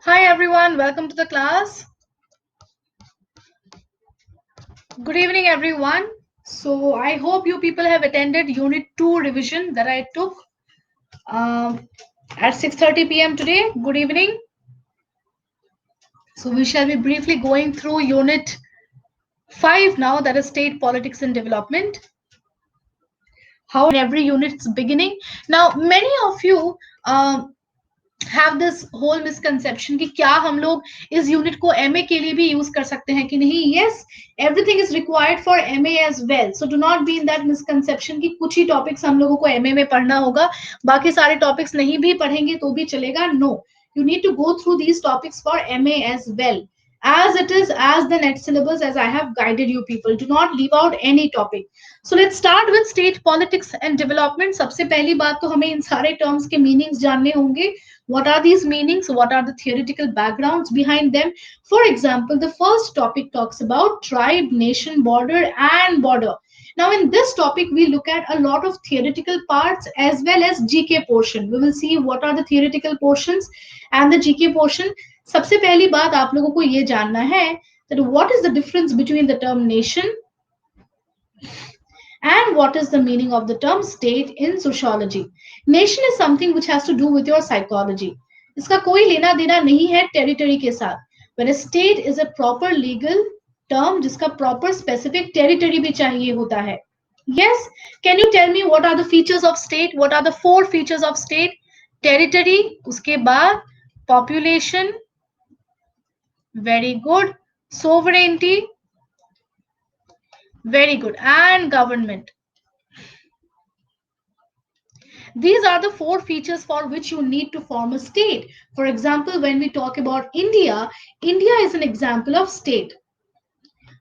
Hi everyone, welcome to the class. Good evening everyone. So I hope you people have attended Unit 2 revision that I took at 6:30 p.m. today. Good evening. So we shall be briefly going through Unit 5 now, that is State Politics and Development. How in every unit's beginning. Now many of you have this whole misconception कि क्या हम लोग इस unit को MA के लिए भी use कर सकते हैं कि नहीं. Yes, everything is required for MA as well, so do not be in that misconception कि कुछ ही टॉपिक्स हम लोगों को एमए में पढ़ना होगा, बाकी सारे टॉपिक्स नहीं भी पढ़ेंगे तो भी चलेगा. No, you need to go through these topics for MA as well, as it is as the net syllabus, as I have guided you people. Do not leave out any topic. So let's start with state politics and development. सबसे पहली बात तो हमें इन सारे terms के meanings जानने होंगे. What are these meanings? What are the theoretical backgrounds behind them? For example, the first topic talks about tribe, nation, border, and border. Now, in this topic, we look at a lot of theoretical parts as well as GK portion. We will see what are the theoretical portions and the GK portion. सबसे पहली बात आप लोगों को ये जानना है that what is the difference between the term nation and what is the meaning of the term state in sociology. Nation is something which has to do with your psychology. इसका कोई लेना देना नहीं है टेरिटरी के साथ. When a state is a proper legal term जिसका proper specific territory भी चाहिए होता है. Yes, can you tell me what are the features of state? What are the 4 features of state? Territory, उसके बाद population, very good, sovereignty, very good, and government. These are the 4 features for which you need to form a state. For example, when we talk about India, India is an example of state.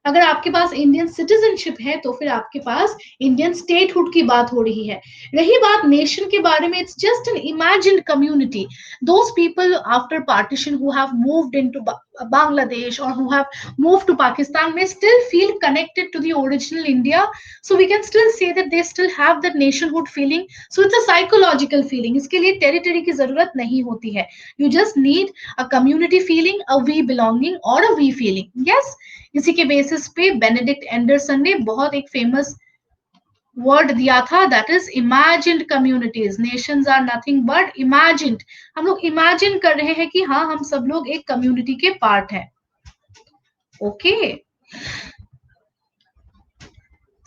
अगर आपके पास Indian citizenship है तो फिर आपके पास Indian statehood की बात हो रही है. रही बात नेशन के बारे में, it's just an imagined community. Those people after partition who have moved into Bangladesh or who have moved to Pakistan may still feel connected to the original India. So we can still say that they still have that nationhood feeling. So it's a psychological feeling. इसके लिए territory की जरूरत नहीं होती है. You just need a community feeling, a we belonging or a we feeling. Yes, इसी के basis पे बेनेडिक्ट एंडरसन ने बहुत एक फेमस वर्ड दिया था, that is imagined communities. Nations are nothing but imagined. हम लोग इमेजिन कर रहे हैं कि हाँ, हम सब लोग एक कम्युनिटी के पार्ट हैं. Okay,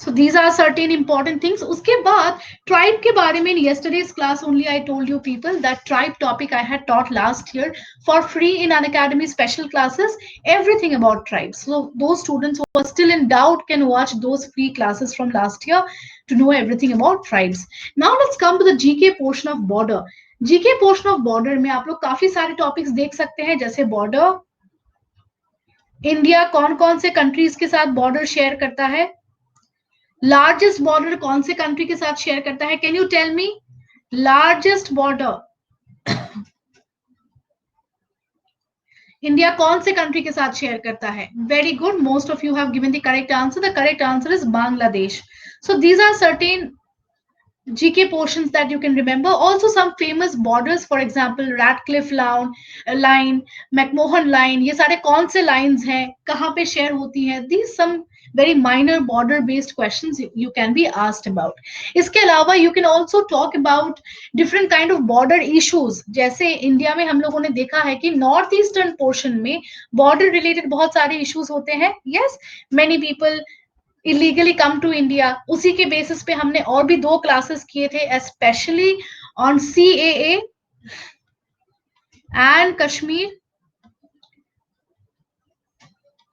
So these are certain important things. उसके बाद tribe के बारे में, in yesterday's class only I told you people that tribe topic I had taught last year for free in Unacademy special classes, everything about tribes. So those students who are still in doubt can watch those free classes from last year to know everything about tribes. Now let's come to the GK portion of border. GK portion of border में आप लोग काफी सारे topics देख सकते हैं, जैसे border, India कौन कौन से कंट्रीज के साथ बॉर्डर शेयर करता है, लार्जेस्ट बॉर्डर कौन से कंट्री के साथ शेयर करता है. Can you tell me largest border India कौन से कंट्री के साथ शेयर करता है. Very good, most of you have given the correct answer. The correct answer is Bangladesh. So these are certain GK portions that you can remember. Also some famous borders, for example Radcliffe line, McMahon line, ये सारे कौन से lines हैं, कहाँ पे share होती हैं. These some very minor border based questions you can be asked about. इसके अलावा you can also talk about different kind of border issues. जैसे इंडिया में हम लोगों ने देखा है कि नॉर्थ ईस्टर्न पोर्शन में border related बहुत सारे issues होते हैं. Yes, many people illegally come to India. उसी के बेसिस पे हमने और भी 2 क्लासेस किए थे, especially on CAA and Kashmir.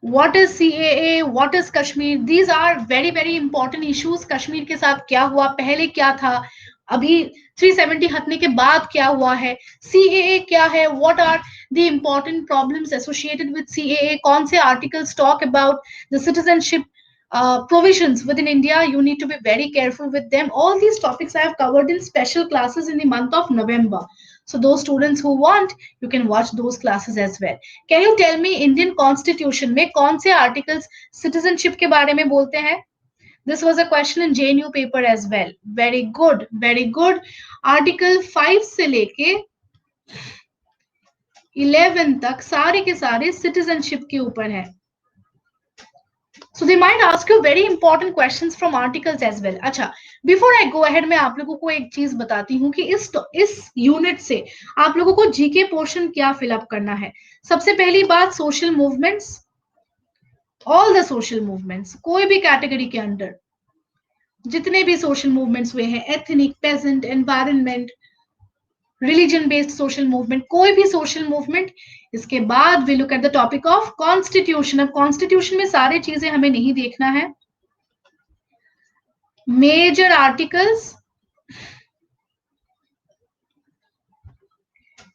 What is CAA? What is Kashmir? These are very very important issues. Kashmir के साथ क्या हुआ, पहले क्या था, अभी 370 हटने के बाद क्या हुआ है, CAA क्या है, what are the important problems associated with CAA, कौन से articles talk about the citizenship provisions within India. You need to be very careful with them. All these topics I have covered in special classes in the month of November. So those students who want, you can watch those classes as well. Can you tell me Indian Constitution में कौन से articles citizenship के बारे में बोलते हैं? This was a question in JNU paper as well. Very good, very good. Article 5 से लेके 11 तक सारे के सारे सिटीजनशिप के ऊपर है. So they might ask you very important questions from articles as well. अच्छा, before I go ahead, मैं आप लोगों को एक चीज बताती हूँ कि इस यूनिट से आप लोगों को जीके पोर्शन क्या फिलअप करना है. सबसे पहली बात, social movements, all the social movements, कोई भी कैटेगरी के अंडर जितने भी सोशल मूवमेंट्स हुए हैं, ethnic, peasant, environment, religion based social movement, कोई भी सोशल मूवमेंट. इसके बाद we look at the topic of constitution. अब कॉन्स्टिट्यूशन में सारी चीजें हमें नहीं देखना है. Major articles,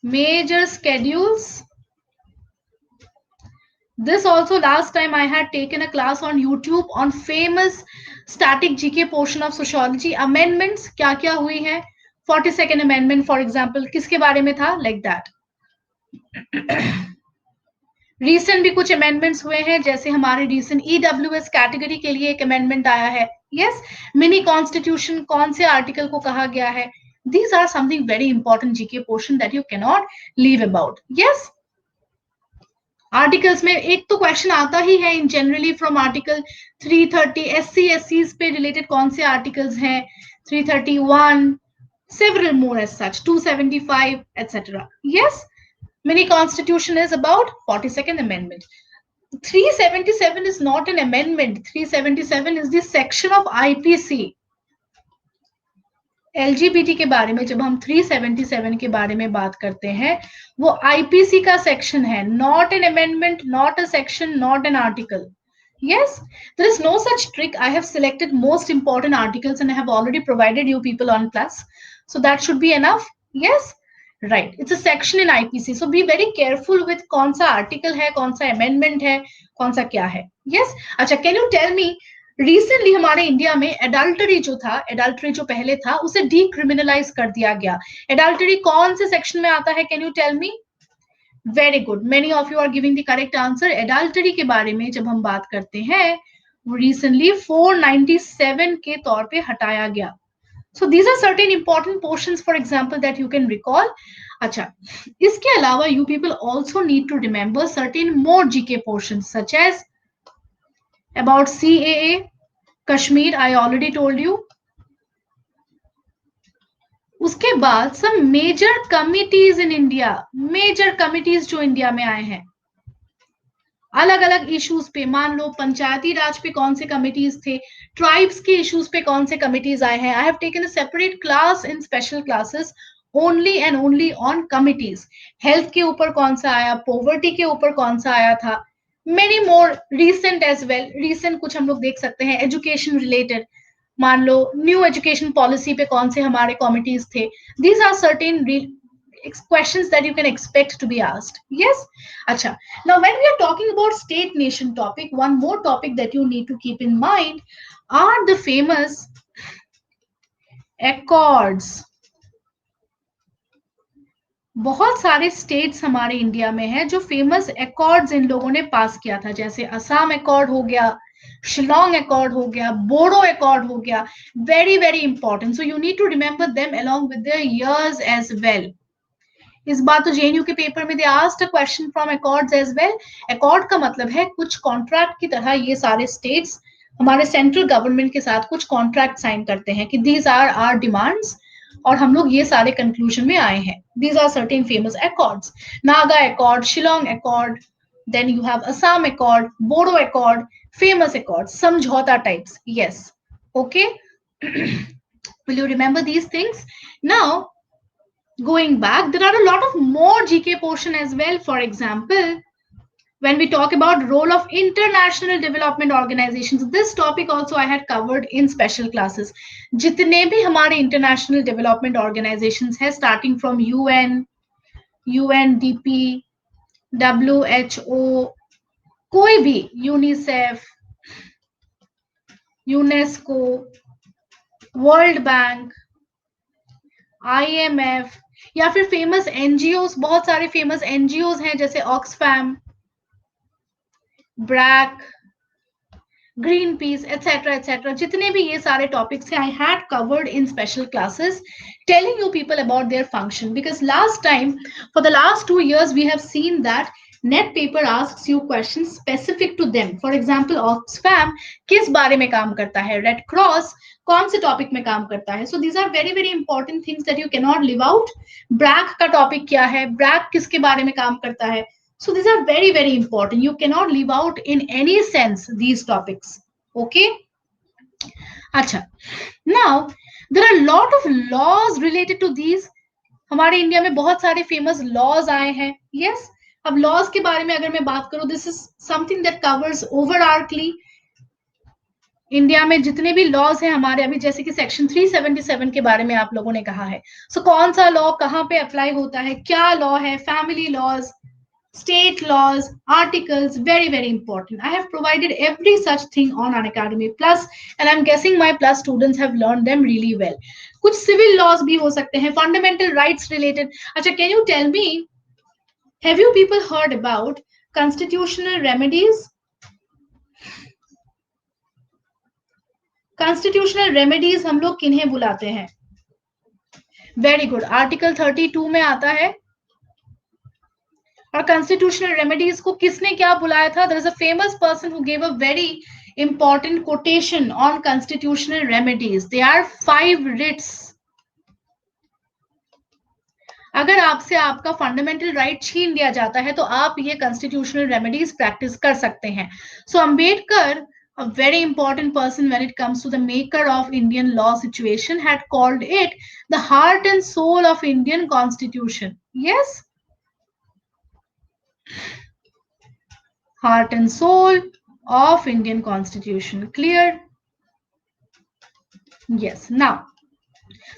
major schedules. This also, last time I had taken a class on YouTube on famous static GK portion of sociology. Amendments क्या क्या हुई है, 42nd amendment for example किसके बारे में था, like that. रिसेंट भी कुछ अमेंडमेंट्स हुए हैं, जैसे हमारे रिसेंट ईडब्ल्यूएस कैटेगरी के लिए एक अमेंडमेंट आया है. यस, मिनी कॉन्स्टिट्यूशन कौन से आर्टिकल को कहा गया है. These are something very important GK portion that you cannot leave about. Yes, articles में एक तो क्वेश्चन आता ही है in generally from article 330. SC एससीज पे रिलेटेड कौन से आर्टिकल्स हैं, 331, several more as such, 275, etc. Yes, mini constitution is about 42nd amendment. 377 is not an amendment. 377 is the section of IPC. LGBT के बारे में जब हम 377 के बारे में बात करते हैं, वो आईपीसी का सेक्शन है, not an amendment, not a section, not an article. Yes, there is no such trick. I have selected most important articles and I have already provided you people on class. So that should be enough. Yes, right. It's a section in IPC. So be very careful with कौन सा article है, कौन सा amendment है, कौन सा क्या है. Yes. अच्छा, can you tell me, recently हमारे इंडिया में एडल्टरी जो था, एडल्टरी जो पहले था उसे डीक्रिमिनलाइज कर दिया गया. एडल्टरी कौन से सेक्शन में आता है, can you tell me. Very good, many of you are giving the correct answer. Adultery के बारे में जब हम बात करते हैं, वो रिसेंटली 497 के तौर पे हटाया गया. So these are certain important portions for example that you can recall. अच्छा, इसके अलावा you people also need to remember certain more GK portions such as about CAA, Kashmir, I already told you. उसके बाद some major committees in India, major committees जो India में आए हैं अलग अलग इश्यूज पे. मान लो पंचायती राज पे कौन से कमिटीज थे, ट्राइब्स के इश्यूज पे कौन से कमिटीज आए हैं. I have taken a separate class in special classes only and only on committees. Health के ऊपर कौन सा आया, पॉवर्टी के ऊपर कौन सा आया था, many more recent as well. Recent कुछ हम लोग देख सकते हैं एजुकेशन रिलेटेड. मान लो न्यू एजुकेशन पॉलिसी पे कौन से हमारे कमिटीज थे. These are certain questions that you can expect to be asked. Yes. Acha. Now, when we are talking about state nation topic, one more topic that you need to keep in mind are the famous accords. बहुत सारे states हमारे India में हैं जो famous accords इन लोगों ने पास किया था, जैसे असम अकॉर्ड हो गया, शिलोंग अकॉर्ड हो गया, बोडो अकॉर्ड हो गया. Very very important. So you need to remember them along with their years as well. इस बार तो जेएनयू के पेपर में they asked a question from accords as well. Accord का मतलब है कुछ कॉन्ट्रैक्ट की तरह ये सारे स्टेट्स हमारे सेंट्रल गवर्नमेंट के साथ कुछ कॉन्ट्रैक्ट साइन करते हैं कि दीज आर आवर डिमांड्स और हम लोग ये सारे कंक्लूजन में आए हैं. These are certain famous accords. Naga accord, Shillong accord, then you have Assam accord, Bodo accord, famous accord, समझौता types. Yes, okay. Will you remember these things? Now, going back, there are a lot of more GK portion as well. For example, when we talk about role of international development organizations, this topic also I had covered in special classes. जितने भी हमारे international development organizations हैं, starting from UN, UNDP, WHO, कोई भी, UNICEF, UNESCO, World Bank, IMF, या फिर famous NGOs, बहुत सारे फेमस एनजीओस हैं जैसे Oxfam, BRAC, Greenpeace etcetera जितने भी ये सारे टॉपिक्स हैं I had covered in special classes telling you people about their function because last time for the last 2 years we have seen that NET paper asks you question specific to them for example Oxfam किस बारे में काम करता है red cross कौन से topic में काम करता है so these are very very important things that you can not leave out BRAC का टॉपिक क्या है ब्रैक किसके बारे में काम करता है so these are very very important you cannot leave out in any sense these topics okay acha now there are a lot of laws related to these हमारे इंडिया में बहुत सारे फेमस लॉज आए हैं यस अब laws के बारे में अगर मैं बात करूं this is something that covers overarchingly India में जितने भी लॉज हैं हमारे अभी जैसे कि सेक्शन 377 के बारे में आप लोगों ने कहा है सो कौन सा लॉ कहाँ पे अप्लाई होता है क्या लॉ है family laws state laws, articles, very, very important. I have provided every such thing on Unacademy Plus, and I'm guessing my Plus students have learned them really well. कुछ civil laws भी हो सकते हैं, fundamental rights related. अच्छा, can you tell me, have you people heard about constitutional remedies? Constitutional remedies हम लोग किन्हें बुलाते हैं? Very good. Article 32 में आता है. और कॉन्स्टिट्यूशनल रेमेडीज को किसने क्या बुलाया था there is a famous person who give a very important quotation on constitutional remedies they are 5 writs अगर आपसे आपका फंडामेंटल राइट छीन लिया जाता है तो आप ये कॉन्स्टिट्यूशनल रेमेडीज प्रैक्टिस कर सकते हैं सो Ambedkar a very important person when it comes to the maker of Indian law situation had called it the heart and soul of Indian constitution yes heart and soul of Indian constitution clear yes now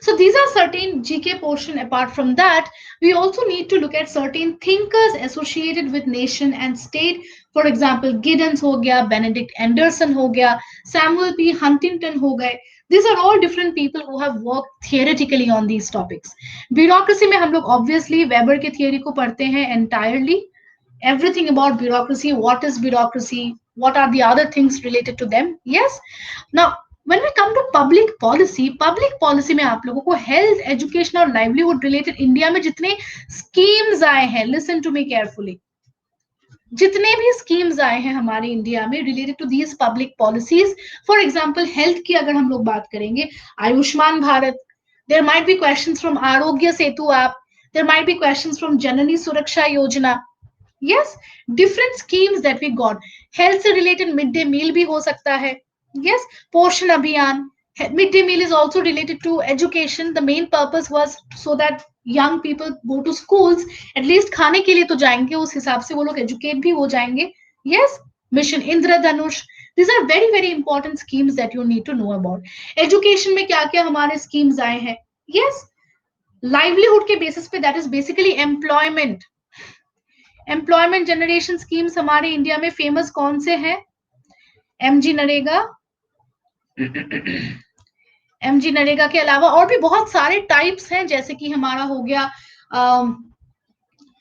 so these are certain GK portion apart from that we also need to look at certain thinkers associated with nation and state for example Giddens ho gaya Benedict Anderson ho gaya Samuel P Huntington ho gaye these are all different people who have worked theoretically on these topics bureaucracy mein hum log obviously Weber ke theory ko padhte hain entirely everything about bureaucracy what is bureaucracy what are the other things related to them yes now when we come to public policy में आप लोगों को health education और livelihood related India में जितने schemes आए हैं listen to me carefully जितने भी स्कीम्स आए हैं हमारे इंडिया में related to these public policies for example health की अगर हम लोग बात करेंगे Ayushman Bharat there might be questions from Aarogya Setu app there might be questions from Janani Suraksha Yojana yes different schemes that we got health से related mid day meal भी हो सकता है yes पोषण अभियान mid day meal is also related to education the main purpose was so that young people go to schools at least खाने के लिए तो जाएंगे उस हिसाब से वो लोग educate भी हो जाएंगे yes mission Indradhanush these are very very important schemes that you need to know about education में क्या क्या हमारे schemes आए हैं yes livelihood के basis पे that is basically employment employment generation schemes हमारे इंडिया में फेमस कौन से हैं एमजी नरेगा एमजी नरेगा के अलावा और भी बहुत सारे टाइप्स हैं जैसे कि हमारा हो गया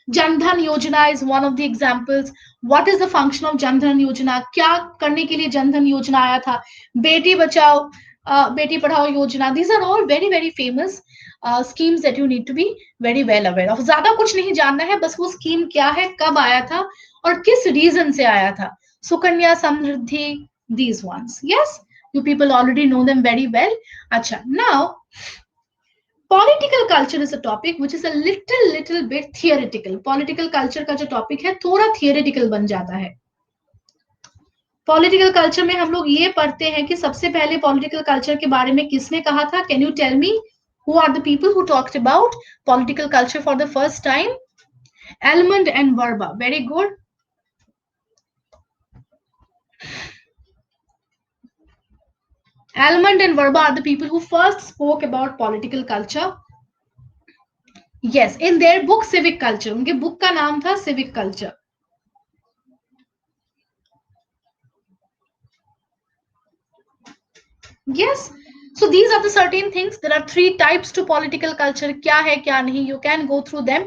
जनधन योजना is one of the examples what is the function of Jan Dhan योजना क्या करने के लिए जनधन योजना आया था Beti Bachao Beti Padhao Yojana these are all very very famous schemes that you need to be very well aware of ज्यादा कुछ नहीं जानना है बस वो स्कीम क्या है कब आया था और किस रीजन से आया था Sukanya Samriddhi these ones yes you people already know them very well अच्छा now political culture is a topic which is a little bit theoretical political culture का जो टॉपिक है थोड़ा थियोरेटिकल बन जाता है पॉलिटिकल कल्चर में हम लोग ये पढ़ते हैं कि सबसे पहले पॉलिटिकल कल्चर के बारे में किसने कहा था can you tell me who are the people who talked about political culture for the first time Almond and Verba very good Almond and Verba are the people who first spoke about political culture yes in their book civic culture उनके book का नाम था civic culture yes so these are the certain things there are 3 types to political culture क्या है क्या नहीं you can go through them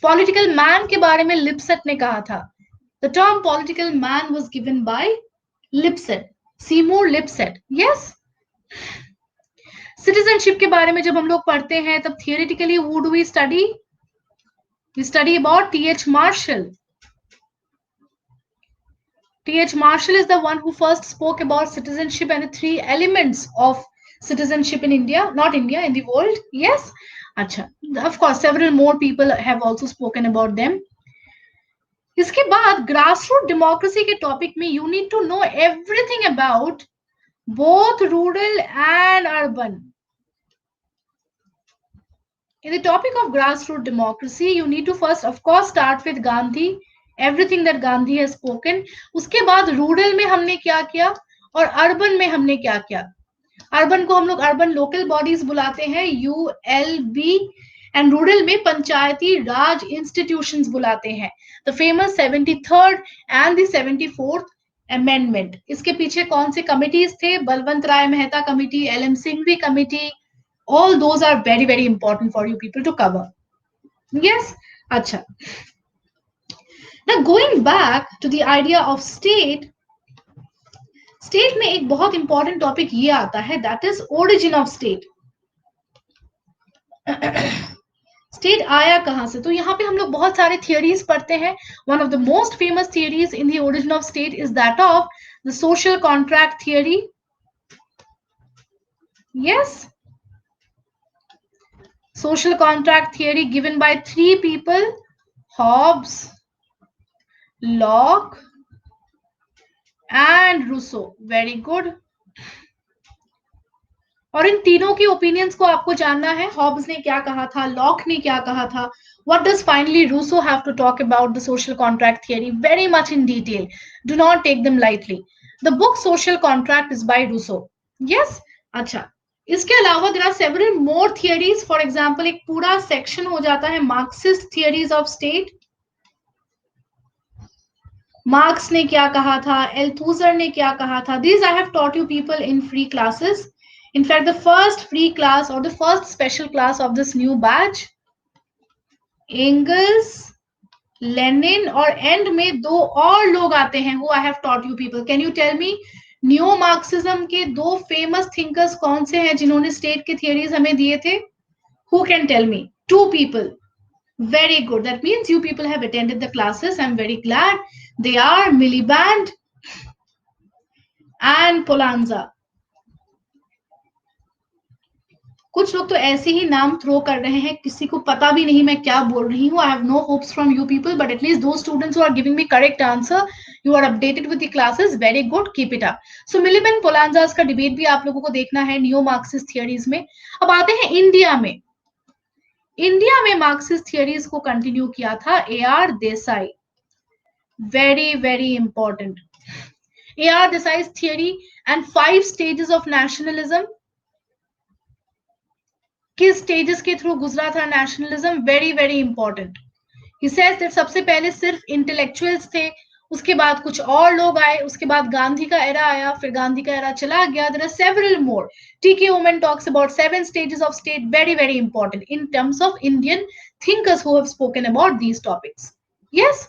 political man के बारे में लिप्सेट ने कहा था the term political man was given by Lipset Seymour Lipset, yes. Citizenship के बारे में जब हम लोग पढ़ते हैं तब theoretically who do we study? We study about T H. Marshall. T.H. Marshall is the one who first spoke about citizenship and the three elements of citizenship in India, not India, in the world. Yes? Acha. Of course, several more people have also spoken about them. इसके बाद grassroot democracy के topic में you need to know everything about both rural and urban. In the topic of grassroots democracy, you need to first, of course, start with Gandhi, everything that Gandhi has spoken. उसके बाद rural में हमने क्या किया और urban में हमने क्या किया. अर्बन को हम लोग अर्बन लोकल बॉडीज बुलाते हैं, ULB, एंड रूरल में पंचायती राज इंस्टीट्यूशंस बुलाते हैं. The famous 73rd and the 74th amendment. इसके पीछे कौन से कमिटीज थे? Balwant Rai Mehta committee, LM Singhvi committee. All those are very, very important for you people to cover. Yes? Acha. Now going back to the idea of state, state में एक बहुत important topic ये आता है, that is origin of state. State आया कहां से? तो यहाँ पे हम लोग बहुत सारे थियरीज पढ़ते हैं. One of the most famous theories in the origin of state is that of the social contract theory. Yes, social contract theory given by three people: Hobbes, Locke and Rousseau. Very good. और इन तीनों की opinions को आपको जानना है. Hobbs ने क्या कहा था, लॉक ने क्या कहा था. What does finally Rousseau have to talk about the social contract theory? Very much in detail. Do not take them lightly. The book Social Contract is by Rousseau. Yes? अच्छा. इसके अलावा there are several more theories. For example, एक पूरा section हो जाता है Marxist theories of state. Marks ने क्या कहा था, एल्थूजर ने क्या कहा था. These I have taught you people in free classes. In fact, the first free class or the first special class of this new batch, Engels, Lenin और and में दो और लोग आते हैं who I have taught you people. Can you tell me new Marxism के दो famous thinkers कौन से हैं जिन्होंने स्टेट के थियरीज हमें दिए थे? Who can tell me? Two people. Very good. That means you people have attended the classes. I'm very glad. They are Miliband and Polanza. कुछ लोग तो ऐसे ही नाम थ्रो कर रहे हैं, किसी को पता भी नहीं मैं क्या बोल रही हूँ. I have no hopes from you people, but at least those students who are giving me correct answer, you are updated with the classes. Very good, keep it up. So Miliband Polanza का debate भी आप लोगों को देखना है neo Marxist theories में. अब आते हैं इंडिया में. इंडिया में मार्क्सिस्ट थियरीज को कंटिन्यू किया था AR Desai. Very very important. AR देसाई's theory and 5 stages of nationalism. किस स्टेजेस के थ्रू गुजरा था nationalism? Very very important. He says that सबसे पहले सिर्फ इंटेलेक्चुअल्स थे, उसके बाद कुछ और लोग आए, उसके बाद गांधी का एरा आया, फिर गांधी का एरा चला गया. देयर आर सेवरल मोर. टीके woman talks about 7 stages of state. Very very important in terms of Indian thinkers who have spoken about these topics. Yes?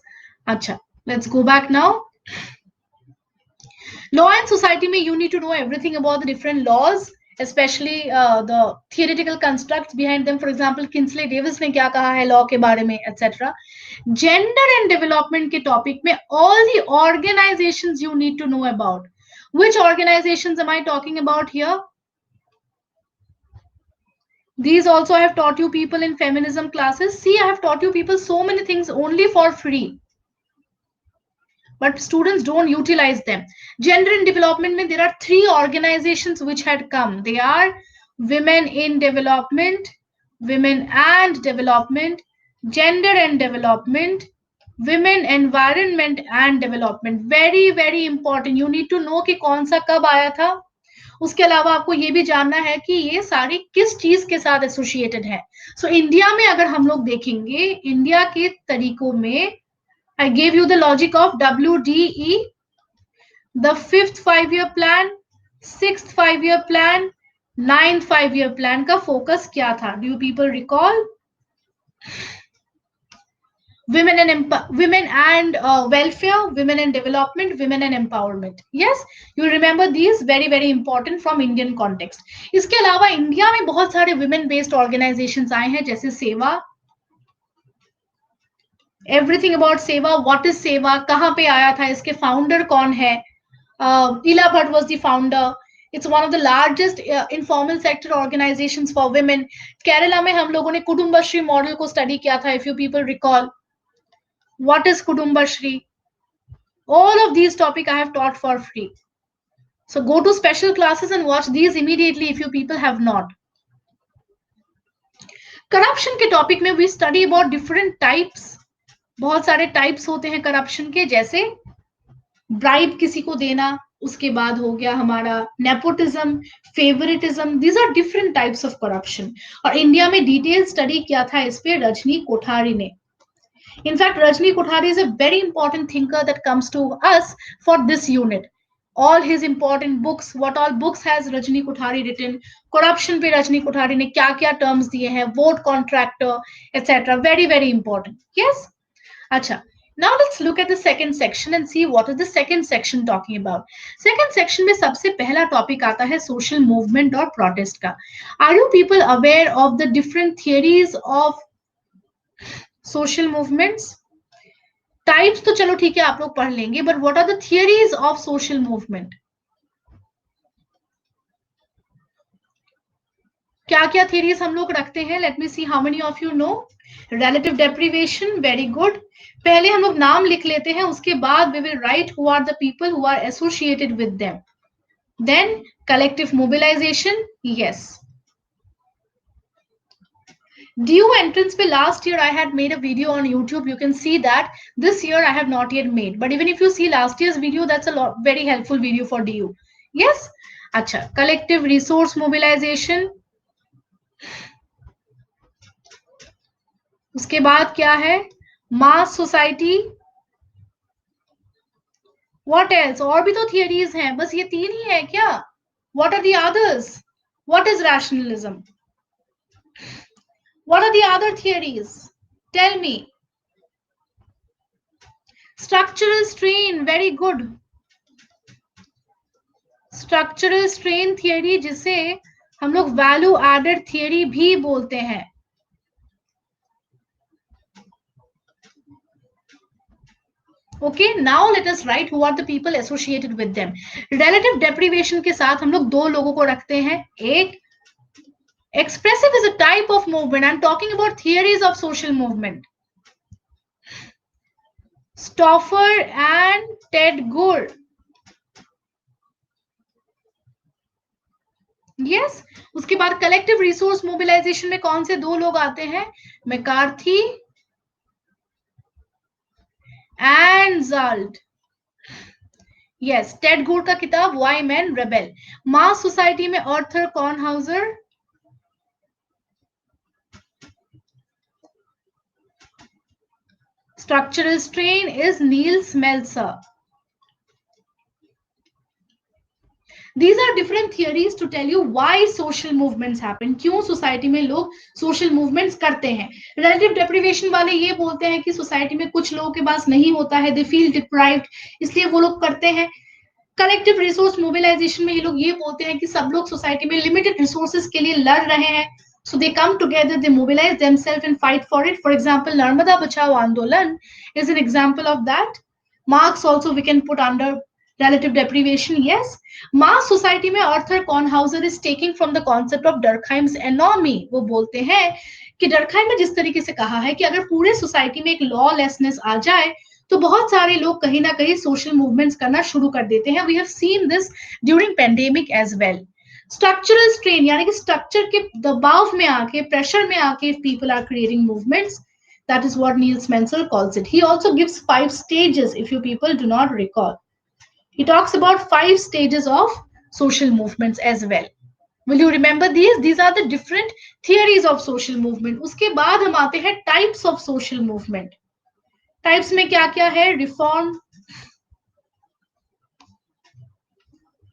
अच्छा, let's go back now. Law and society में you need to know everything about the different laws, especially the theoretical constructs behind them. For example, Kinsley Davis ने क्या कहा है law के बारे में, etc. Gender and development के topic में all the organizations you need to know about. Which organizations am I talking about here? These also I have taught you people in feminism classes. See, I have taught you people so many things only for free, but students don't utilize them. Gender and development mein there are 3 organizations which had come. They are Women in Development, Women and Development, Gender and Development, Women Environment and Development. Very very important. You need to know कि कौन सा कब आया था. उसके अलावा आपको ये भी जानना है कि ये सारी किस चीज के साथ एसोसिएटेड है. सो इंडिया में अगर हम लोग देखेंगे, इंडिया के तरीकों में I gave you the logic of WDE, the 5th 5-year plan, 6th 5-year plan, 9th 5-year plan का फोकस क्या था? Do you people recall? women and welfare, women and development, women and empowerment. Yes, you remember these, very very important from Indian context. इसके अलावा India में बहुत सारे women based organizations आए हैं, जैसे सेवा, एवरीथिंग अबाउट सेवा, व्हाट इज सेवा, कहाँ पे आया था, इसके फाउंडर कौन है, ईला Bhatt was the founder. It's one of the largest informal sector organisations for women. Kerala में हम लोगों ने कुटुंबश्री मॉडल को स्टडी किया था, if you people recall. What is Kudumbashree? All of these topic I have taught for free. So go to special classes and watch these immediately if you people have not. Corruption के topic में we study about different types. बहुत सारे types होते हैं corruption के, जैसे bribe किसी को देना, उसके बाद हो गया हमारा nepotism, favoritism. These are different types of corruption. और इंडिया में detailed study किया था इस पे रजनी कोठारी ने. In fact, Rajni Kothari is a very important thinker that comes to us for this unit. All his important books, what all books has Rajni Kothari written? Corruption पे Rajni Kothari ने क्या क्या terms दिए हैं? Vote contractor, etc. Very very important. Yes. अच्छा. Now let's look at the second section and see what is the second section talking about. Second section में सबसे पहला topic आता है social movement और protest का. Are you people aware of the different theories of social movements? Types तो चलो ठीक है आप लोग पढ़ लेंगे, but what are the theories of social movement? क्या क्या थियरीज हम लोग रखते हैं? Let me see how many of you know. Relative deprivation, very good. पहले हम लोग नाम लिख लेते हैं, उसके बाद we will write who are the people who are associated with them. Then collective mobilization, yes. DU entrance पे last year I had made a video on YouTube. You can see that. This year I have not yet made. But even if you see last year's video, that's a lot, very helpful video for DU. Yes? अच्छा, collective resource mobilization. उसके बाद क्या है? Mass society. What else? और भी तो theories हैं, बस ये तीन ही है क्या? What are the others? What is rationalism? What are the other theories? Tell me. Structural strain, very good. Structural strain theory, जिसे हम लोग वैल्यू एडेड थियरी भी बोलते हैं. Okay, now let us write who are the people associated with them. Relative deprivation के साथ हम लोग दो लोगों को रखते हैं. एक expressive is a type of movement. I am talking about theories of social movement. Stouffer and Ted gold. Yes. उसके बाद कलेक्टिव रिसोर्स मोबिलाइजेशन में कौन से दो लोग आते हैं? McCarthy and Zald. Yes, Ted Gould का किताब why men rebel. Mass society में Arthur Kornhauser. Structural strain is Neil Smelser. These are different theories to tell you why social movements happen. क्यों सोसाइटी में लोग सोशल मूवमेंट्स करते हैं. Relative deprivation वाले ये बोलते हैं कि सोसाइटी में कुछ लोगों के पास नहीं होता है, दे फील डिप्राइव्ड, इसलिए वो लोग करते हैं. कलेक्टिव रिसोर्स मोबिलाइजेशन में ये लोग ये बोलते हैं कि सब लोग सोसाइटी में लिमिटेड रिसोर्सेज के लिए लड़ रहे हैं, so they come together, they mobilize themselves and fight for it. For example, Narmada Bachao Andolan is an example of that. Marx also we can put under relative deprivation. Yes, mass society में Arthur Kornhauser is taking from the concept of Durkheim's anomie. वो बोलते हैं कि Durkheim में जिस तरीके से कहा है कि अगर पूरे सोसाइटी में एक लॉलेसनेस आ जाए तो बहुत सारे लोग कहीं ना कहीं सोशल मूवमेंट्स करना शुरू कर देते हैं. We have seen this during pandemic as well. Structural strain यानी कि स्ट्रक्चर के दबाव में आके, प्रेशर में आके people are creating movements. That is what Niels Menzel calls it. He also gives 5 stages if you people do not recall. He talks about 5 stages of social movements as well. Will you remember these? These are the different theories of social movement. उसके बाद हम आते हैं types of social movement. Types में क्या क्या है? Reform,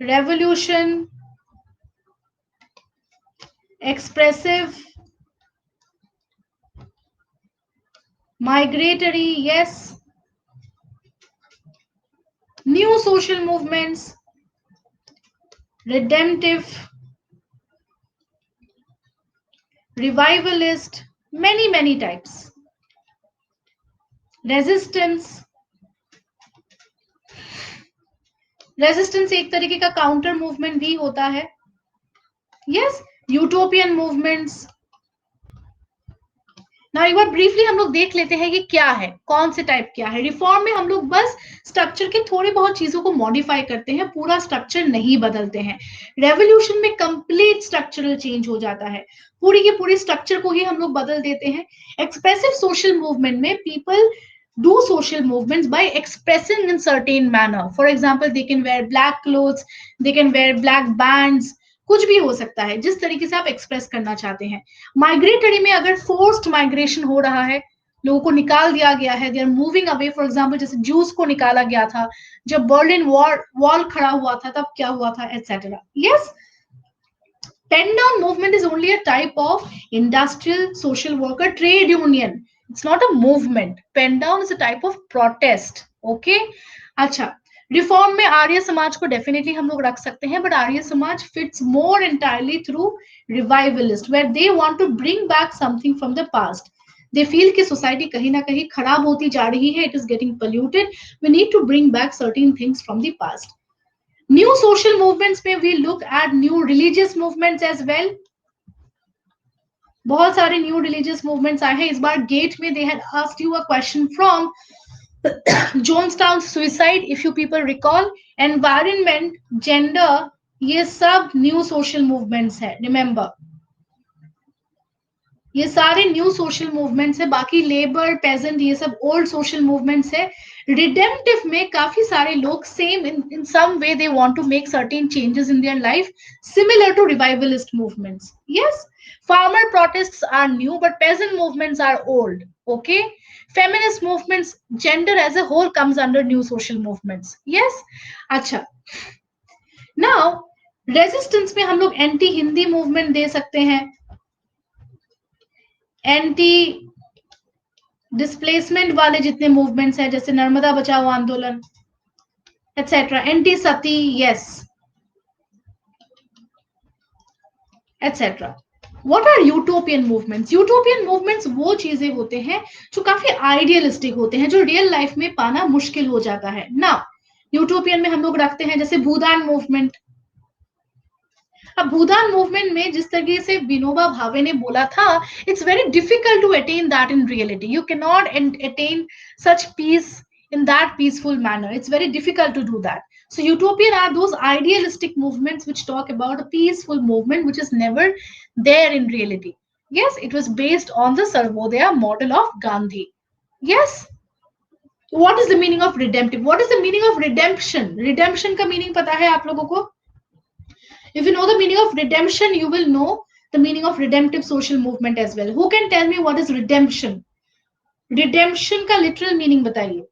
revolution, expressive, migratory, yes, new social movements, redemptive, revivalist, many types, resistance, resistance एक तरीके का काउंटर मूवमेंट भी होता है, यस, यूटोपियन मूवमेंट्स। ना एक बार ब्रीफली हम लोग देख लेते हैं ये क्या है, कौन से टाइप क्या है। रिफॉर्म में हम लोग बस स्ट्रक्चर के थोड़ी बहुत चीजों को मॉडिफाई करते हैं, पूरा स्ट्रक्चर नहीं बदलते हैं। रेवोल्यूशन में कंप्लीट स्ट्रक्चरल चेंज हो जाता है, पूरी की पूरी स्ट्रक्चर को ही हम लोग बदल देते हैं। एक्सप्रेसिव सोशल मूवमेंट में people do social movements by expressing in certain manner. For example, they can wear black clothes, they can wear black bands, कुछ भी हो सकता है जिस तरीके से आप एक्सप्रेस करना चाहते हैं। माइग्रेटरी में अगर फोर्स्ड माइग्रेशन हो रहा है, लोगों को निकाल दिया गया है, they are moving away, for example जैसे जूस को निकाला गया था, जब बर्लिन वॉल खड़ा हुआ था तब क्या हुआ था, etcetera. Yes, pen down movement is only a type of industrial social worker trade union. It's not a movement. Pen down is a type of protest. Okay? अच्छा, रिफॉर्म में आर्य समाज को डेफिनेटली हम लोग रख सकते हैं, but Arya Samaj fits more entirely through revivalist, where they want to bring back something from the past. They feel कि society कहीं ना कहीं खराब होती जा रही है, it is getting polluted, we need to bring back certain things from the past. New social movements में we look at new religious movements as well. बहुत सारे न्यू रिलीजियस मूवमेंट्स आए हैं इस बार। गेट में they had asked you a question from Jonestown suicide, if you people recall, environment, gender, ये सब न्यू सोशल मूवमेंट्स है, रिमेंबर ये सारे न्यू सोशल मूवमेंट्स है। बाकी लेबर, पेजेंट, ये सब ओल्ड सोशल मूवमेंट्स है। रिडेम्पटिव में काफी सारे लोग same in some way they want to make certain changes in their life, similar to revivalist movements. Yes, farmer protests are new but peasant movements are old. Okay, feminist movements, gender as a whole comes under new social movements. Yes, अच्छा, now resistance में हम लोग anti Hindi movement दे सकते हैं, anti displacement वाले जितने movements हैं जैसे Narmada Bachao Andolan etcetera, anti sati, yes, etcetera. What are utopian movements? Utopian movements वो चीजें होते हैं जो काफी आइडियलिस्टिक होते हैं, जो रियल लाइफ में पाना मुश्किल हो जाता है ना। यूटोपियन में हम लोग रखते हैं जैसे भूदान मूवमेंट। अब भूदान मूवमेंट में जिस तरीके से विनोबा भावे ने बोला था, it's very difficult to attain that in reality, you can not attain such peace in that peaceful manner, it's very difficult to do that. So utopian are those idealistic movements which talk about a peaceful movement which is never there in reality. Yes, it was based on the Sarvodaya model of Gandhi. Yes, what is the meaning of redemptive? What is the meaning of redemption? Redemption का meaning पता है आप लोगों को? If you know the meaning of redemption, you will know the meaning of redemptive social movement as well. Who can tell me what is redemption? Redemption का literal meaning बताइए।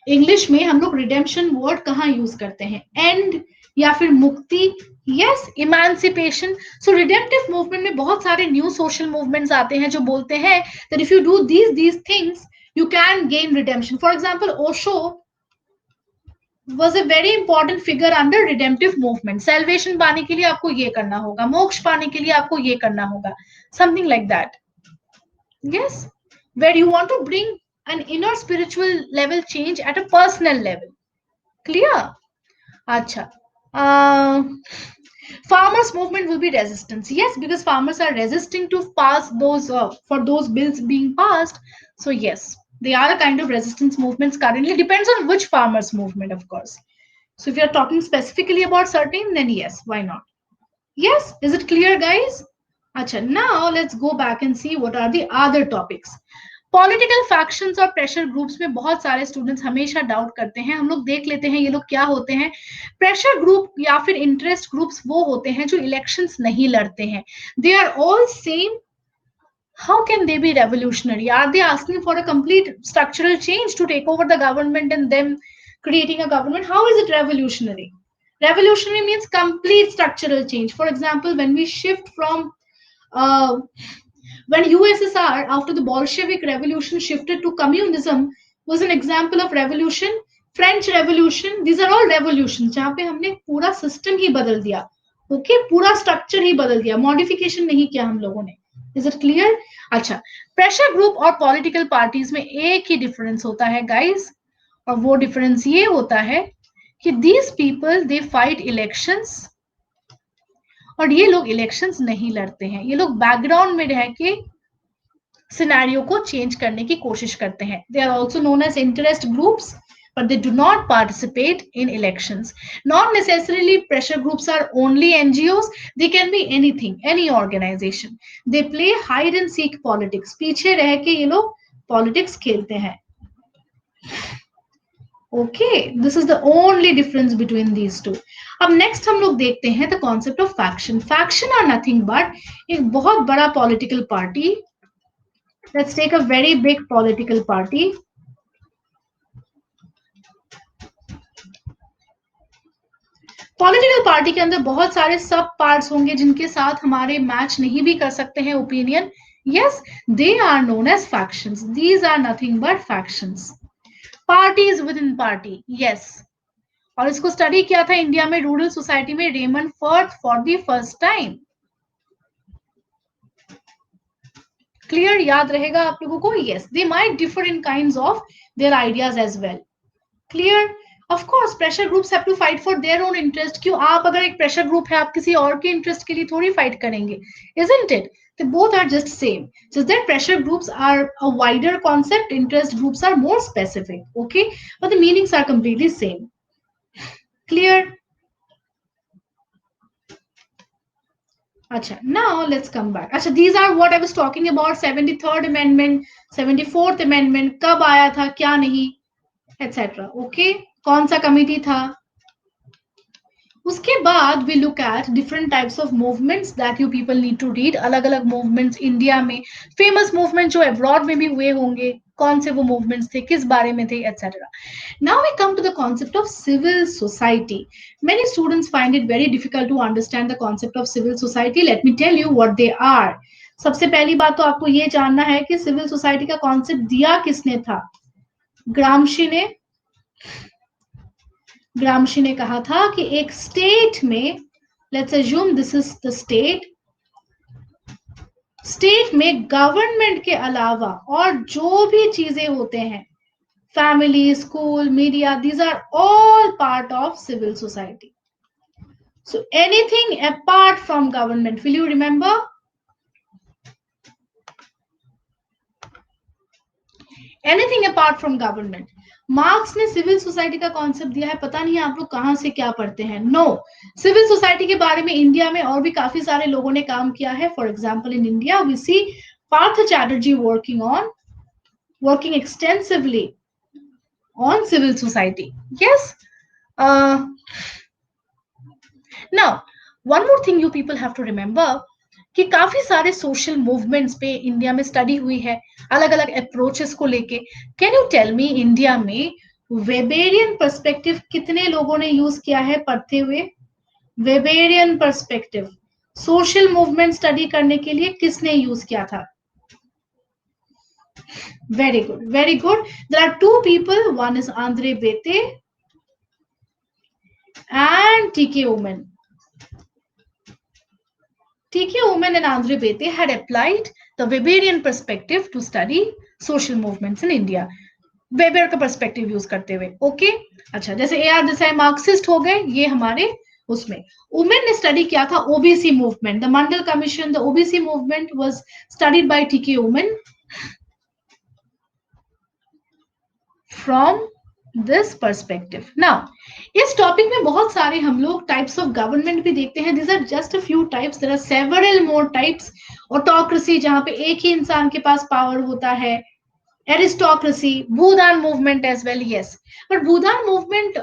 English में हम लोग रिडेम्पशन वर्ड कहाँ use करते हैं? And या फिर मुक्ति, यस, इमांसिपेशन। सो रिडेम्पटिव मूवमेंट में बहुत सारे न्यू सोशल मूवमेंट्स आते हैं जो बोलते हैं that if you do these things you can gain redemption. For example Osho was a very important figure under redemptive movement. Salvation पाने के लिए आपको ये करना होगा, मोक्ष पाने के लिए आपको ये करना होगा, something like that. Yes, where you want to bring an inner spiritual level change at a personal level. Clear? Acha. Farmers movement will be resistance. Yes, because farmers are resisting to pass those for those bills being passed. So yes, they are a kind of resistance movements currently. Depends on which farmers movement, of course. So if you're talking specifically about certain, then yes, why not? Yes, is it clear, guys? Acha, now let's go back and see what are the other topics. Political factions और pressure groups में बहुत सारे students हमेशा doubt करते हैं, हम लोग देख लेते हैं ये लोग क्या होते हैं। प्रेशर ग्रुप या फिर इंटरेस्ट ग्रुप्स वो होते हैं जो इलेक्शंस नहीं लड़ते हैं, they are all same. How can they be revolutionary? Are they asking for a complete structural change to take over the government and them creating a government? How is it revolutionary? Revolutionary means complete structural change. For example, when we shift from When USSR after the Bolshevik revolution shifted to communism was an example of revolution. French revolution, these are all revolutions जहां पे हमने पूरा system ही बदल दिया. Okay पूरा structure ही बदल दिया, modification नहीं किया हम लोगों ने. Is it clear? अच्छा, प्रेशर ग्रुप और पॉलिटिकल पार्टीज में एक ही डिफरेंस होता है गाइस, और वो डिफरेंस ये होता है कि these people they fight elections, और ये लोग इलेक्शंस नहीं लड़ते हैं. ये लोग बैकग्राउंड में रह के सिनेरियो को चेंज करने की कोशिश करते हैं. They are also known as interest groups, but they do not participate in elections. Not necessarily pressure groups are only NGOs, they can be anything, any organization. They play hide and seek politics. पीछे रह के ये लोग politics खेलते हैं. Okay, this is the only difference between these two. अब next हम लोग देखते हैं the concept of faction. Faction are nothing but एक बहुत बड़ा political party. Let's take a very big political party. Political party के अंदर बहुत सारे सब पार्ट्स होंगे जिनके साथ हमारे मैच नहीं भी कर सकते हैं opinion. Yes, they are known as factions. These are nothing but factions. Parties within party. Yes, और इसको स्टडी किया था इंडिया में रूरल सोसाइटी में Raymond Firth for the first time. Clear? याद रहेगा आप लोगों को? Yes, they might differ in kinds of their ideas as well. Clear? Of course, pressure groups have to fight for their own interest. क्यों? आप अगर एक pressure group है, आप किसी और के interest के लिए थोड़ी fight करेंगे, isn't it? They both are just same. Just that pressure groups are a wider concept, interest groups are more specific. Okay, but the meanings are completely same. Clear? Acha, now let's come back. Acha, these are what I was talking about. 73rd Amendment, 74th Amendment, कब आया था, क्या नहीं, etc. Okay, कौन सा committee था. उसके बाद we look at different types of movements that you people need to read. अलग अलग मूवमेंट्स इंडिया में, फेमस मूवमेंट जो अब्रॉड में भी हुए होंगे, कौन से वो मूवमेंट्स थे, किस बारे में थे, etcetera. Now we come to the concept of civil society. Many students find it very difficult to understand the concept of civil society. Let me tell you what they are. सबसे पहली बात तो आपको ये जानना है कि सिविल सोसाइटी का कॉन्सेप्ट दिया किसने था. ग्रामशी ने. ग्रामशी ने कहा था कि एक स्टेट में, let's assume this is the state, state में गवर्नमेंट के अलावा और जो भी चीजें होते हैं, family, school, media, these are all part of civil society. So anything apart from government, will you remember? Anything apart from government. Marx ने सिविल सोसाइटी का कॉन्सेप्ट दिया है, पता नहीं आप लोग कहां से क्या पढ़ते हैं. नो, सिविल सोसाइटी के बारे में इंडिया में और भी काफी सारे लोगों ने काम किया है. For example in India we see Partha Chatterjee working extensively on civil society. Yes. Now one more thing you people have to remember कि काफी सारे सोशल मूवमेंट्स पे इंडिया में स्टडी हुई है, अलग अलग अप्रोचेस को लेके. Can you tell me India में वेबेरियन पर्सपेक्टिव कितने लोगों ने यूज किया है पढ़ते हुए? Weberian perspective social movement study करने के लिए किसने यूज किया था? Very good, very good. There are two people, one is Andre Beteille and TK Oommen. TK Women and Andre Bete had applied the Weberian perspective to study social movements in India. Weber का perspective use करते हुए. Okay, अच्छा, जैसे AR Desai Marxist हो गए, ये हमारे उसमें. वुमेन ने स्टडी किया था OBC movement. The Mandal commission, the OBC movement was studied by TK women from this perspective. Now इस टॉपिक में बहुत सारे हम लोग टाइप्स ऑफ गवर्नमेंट भी देखते हैं. This are just a few types, there are several more types. Autocracy, जहां पे एक ही इंसान के पास पावर होता है. Aristocracy, Bhoodan movement as well. Yes, but Bhoodan movement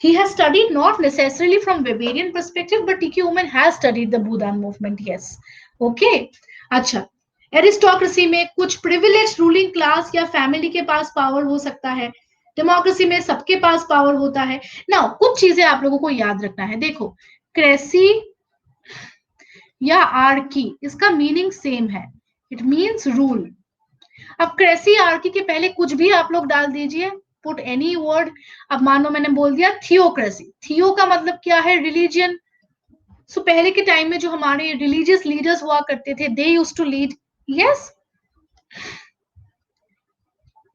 he has studied not necessarily from Weberian perspective, but TK woman has studied the Bhudan movement. Yes, okay. अच्छा, aristocracy में कुछ प्रिविलेज रूलिंग क्लास या फैमिली के पास power हो सकता है. Democracy में सबके पास पावर होता है. नाउ कुछ चीजें आप लोगों को याद रखना है. देखो, क्रेसी या आर्की, इसका मीनिंग सेम है, इट मीन्स रूल। अब क्रेसी आर्की के पहले कुछ भी आप लोग डाल दीजिए, पुट एनी वर्ड। अब मानो मैंने बोल दिया थियोक्रेसी, थियो का मतलब क्या है, रिलीजियन। सो पहले के टाइम में जो हमारे रिलीजियस लीडर्स हुआ करते थे, they used to lead, yes,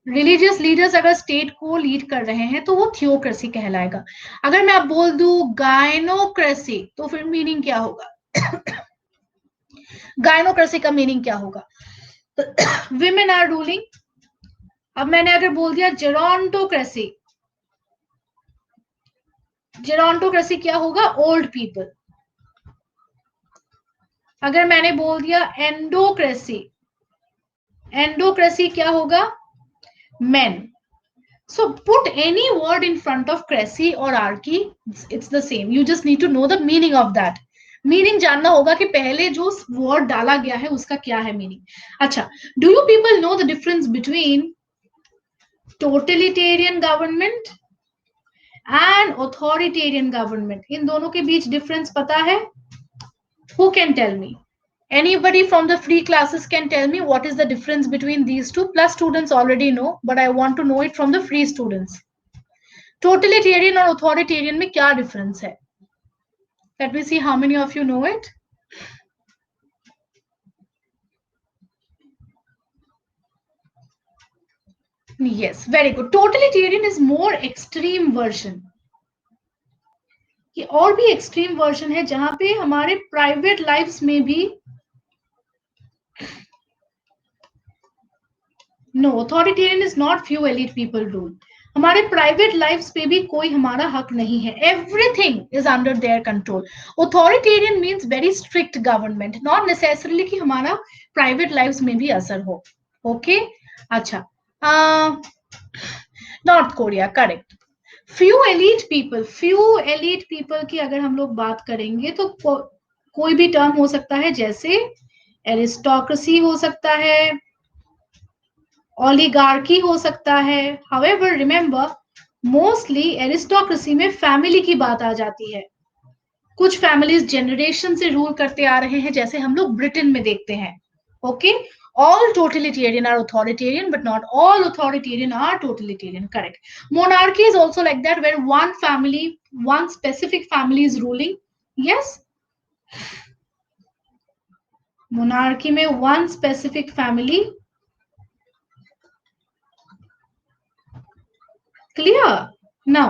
religious leaders अगर स्टेट को लीड कर रहे हैं तो वो थियोक्रेसी कहलाएगा। अगर मैं अब बोल दूं गायनोक्रेसी, तो फिर मीनिंग क्या होगा? गायनोक्रेसी का मीनिंग क्या होगा? Women are ruling. अब मैंने अगर बोल दिया जेरोंटोक्रेसी, जेरोंटोक्रेसी क्या होगा? Old people. अगर मैंने बोल दिया एंडोक्रेसी, एंडोक्रेसी क्या होगा? men. So put any word in front of crazy or archy, it's the same. You just need to know the meaning of that. Meaning जानना होगा कि पहले जो वर्ड डाला गया है उसका क्या है मीनिंग। अच्छा, do you people know the difference between totalitarian government and authoritarian government? इन दोनों के बीच डिफरेंस पता है? Who can tell me? Anybody from the free classes can tell me what is the difference between these two? Plus students already know, but I want to know it from the free students. Totalitarian और authoritarian में क्या difference है? Let me see how many of you know it. Yes, very good. Totalitarian is more extreme version. ये और भी extreme version है जहां पे हमारे प्राइवेट लाइफ्स में भी no, authoritarian is not few elite people rule. हमारे प्राइवेट लाइफ्स पे भी कोई हमारा हक नहीं है, everything is under their control. Authoritarian means very strict government, not necessarily कि हमारा प्राइवेट लाइफ्स में भी असर हो। ओके अच्छा, north Korea correct. Few elite people की अगर हम लोग बात करेंगे तो कोई भी टर्म हो सकता है, जैसे एरिस्टोक्रेसी हो सकता है, ओलिगार्की हो सकता है। हाउएवर रिमेंबर, मोस्टली एरिस्टोक्रेसी में फैमिली की बात आ जाती है। कुछ फैमिलीज जनरेशन से रूल करते आ रहे हैं, जैसे हम लोग ब्रिटेन में देखते हैं। Okay, all totalitarian are authoritarian, but not all authoritarian are totalitarian. Correct. Monarchy is also like that, where one family, one specific family is ruling. Yes. Monarchy में one specific family. Clear? Now,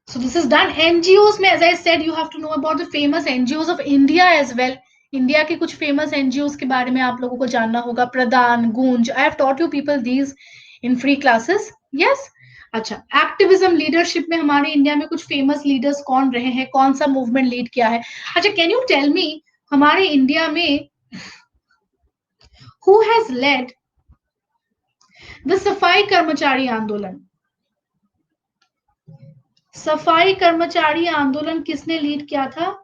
so this is done. NGOs में, as I said, you have to know about the famous NGOs of India as well. India के कुछ famous NGO के बारे में आप लोगों को जानना होगा। प्रदान, गूंज, I have taught you people these in free classes. Yes. अच्छा, एक्टिविज्म लीडरशिप में हमारे इंडिया में कुछ फेमस लीडर्स कौन रहे हैं, कौन सा मूवमेंट लीड किया है? अच्छा, कैन यू टेल मी हमारे इंडिया में हु हैज लेड द सफाई कर्मचारी आंदोलन? सफाई कर्मचारी आंदोलन किसने लीड किया था?